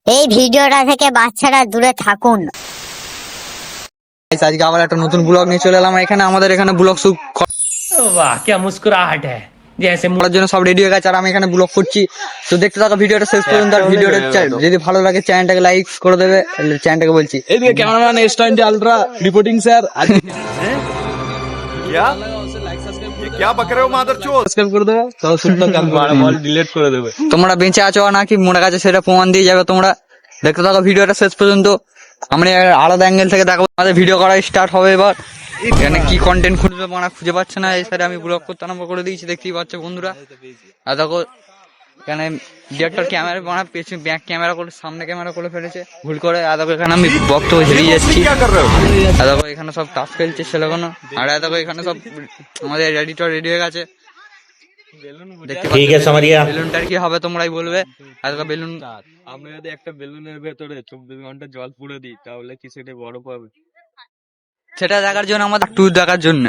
এই ভিডিওটা থেকে বাচ্চারা দূরে থাকুন। আজকে আবার একটা নতুন ব্লগ নিয়ে চলে এলাম এখানে। আমাদের এখানে ব্লগ শুট वाह क्या मुस्कुराहट है जैसे করার জন্য সব রেডি হয়ে গেছে, আর আমি এখানে ব্লগ করছি। তো দেখতে থাকো ভিডিওটা শেষ পর্যন্ত। আর ভিডিওটা যদি ভালো লাগে চ্যানেলটাকে লাইক করে দেবে। চ্যানেলটাকে বলছি, এইদিকে cameraman S20 ultra reporting sir. क्या ये क्या बक रहे हो मादरचोद? সাবস্ক্রাইব করে দেবে, তাহলে শুনতে বল ডিলিট করে দেবে। তোমরা বেঁচে আছো নাকি মরে গেছে সেটা প্রমাণ দিয়ে যাবে। তোমরা দেখতে থাকো ভিডিওটা শেষ পর্যন্ত। আমরা আলাদা অ্যাঙ্গেল থেকে দেখাবো। আমাদের ভিডিও করা স্টার্ট হবে এবার। এখানে কি কন্টেন্ট খুঁজবে মানে খুঁজে পাচ্ছে না। এই সাইডে আমি ব্লগ করতে আরম্ভ করে দিয়েছি, দেখতেই পাচ্ছ বন্ধুরা। আর দেখো এখানে ডিরেক্টর ক্যামেরা বানা পেছনে ব্যাক ক্যামেরা করে সামনে ক্যামেরা করে ফেলেছে ভুল করে। আর দেখো এখানে আমি বক্তব্য হেরিয়ে যাচ্ছি। क्या कर रहे हो? আর দেখো এখানে সব টাস খেলছে ছেলেগুলো। আর দেখো এখানে সব আমাদের এডিটর রেডি হয়ে গেছে। ঠিক আছে সামারিয়া, বেলুনটার কি হবে তোমরাই বলবে। আর দেখো বেলুন, আমরা যদি একটা বেলুনের ভেতরে 24 ঘন্টা জল পুড়ে দিই তাহলে কি সেটা বড় পাবে? সেটা দেখার জন্য আমাদের ট্যুর দেখার জন্য।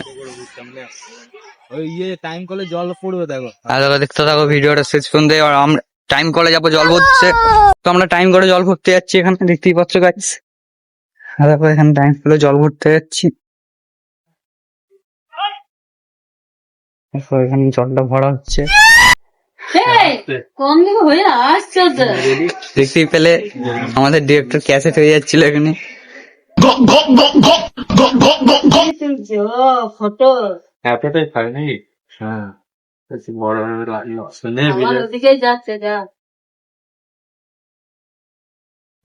ওই টাইম কলে জল পড়বে দেখো। আর দেখো দেখতে থাকো ভিডিওটা শেষ পর্যন্ত। আর আমরা টাইম কলে যাবো, জল ভরছে। তো আমরা টাইম করে জল ভরতে যাচ্ছি এখানে, দেখতেই পাচ্ছ গাইস। আর দেখো এখানে টাইম কলে জল ভরতে যাচ্ছি। দেখো এখানে জলটা ভরা হচ্ছে। কম দিকে হয়ে আসছে তো। দেখতেই পেলে আমাদের ডিরেক্টর ক্যাসেট হয়ে যাচ্ছিল এখানে। ফটো এতটাই খাই নাকি? হ্যাঁ, বড় শুনে আমার ওদিকে যাচ্ছে যা।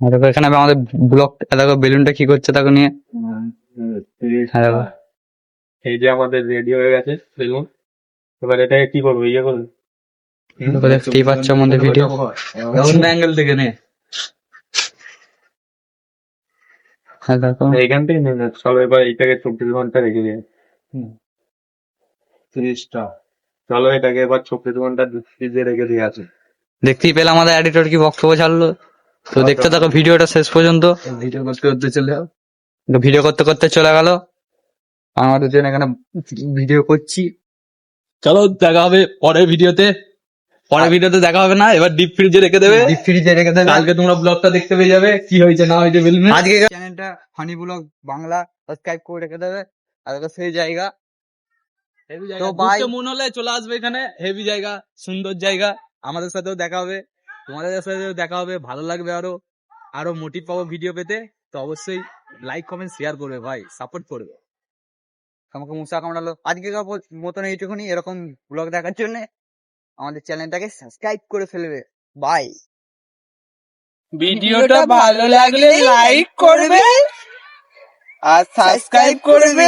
আর দেখো এখানে আবার আমাদের ব্লক। দেখো বেলুনটা কি করছে তাকে নিয়ে। হ্যাঁ দেখো এই যে আমাদের রেডি হয়ে গেছে বেলুন। এবার এটাকে কি করবো? ইয়ে করবো, দেখো দেখতেই পাচ্ছ আমাদের ভিডিও। অন্য অ্যাঙ্গেল থেকে নে। হ্যাঁ দেখো এইখান থেকে নে না, চলো এবার এইটাকে 24 ঘন্টা রেখে দিয়ে 30টা। চলো এটাকে এবার 24 ঘন্টা ফ্রিজে রেখে দিয়ে আছে। দেখতেই পেলে আমাদের এডিটর কি বক্তব্য ছাড়লো। তো দেখতে থাকো ভিডিওটা শেষ পর্যন্ত। ভিডিও করতে করতে চলে যাও। তো ভিডিও করতে করতে চলে গেল। আমরা দুজন এখানে ভিডিও করছি। চলো দেখা হবে পরের ভিডিওতে। পরের ভিডিওতে দেখা হবে না, এবার ডিপ ফ্রিজে রেখে দেবে। ডিপ ফ্রিজে রেখে দেবে। কালকে তোমরা ব্লগটা দেখতে পেয়ে যাবে কি হয়েছে না হয়েছে বেলুনে। আজকে চ্যানেলটা ফানি ব্লগ বাংলা সাবস্ক্রাইব করে রেখে দেবে। আর দেখো সেই জায়গা। তো তো bye. মন হলে চলে আসবে এখানে, হেভি জায়গা, সুন্দর জায়গা। আমাদের সাথেও দেখা হবে, তোমাদের সাথেও দেখা হবে, ভালো লাগবে। আরো আরো মোটিভ পাবো ভিডিও পেতে। তো অবশ্যই লাইক কমেন্ট শেয়ার করবে ভাই, সাপোর্ট করবে। আমাকে মশা কামড়ালো। আজকে মতন এইটুকুনি। এরকম ব্লগ দেখার জন্য আমাদের চ্যানেলটাকে সাবস্ক্রাইব করে ফেলবে। বাই। ভিডিওটা ভালো লাগলে লাইক করবে আর সাবস্ক্রাইব করবে।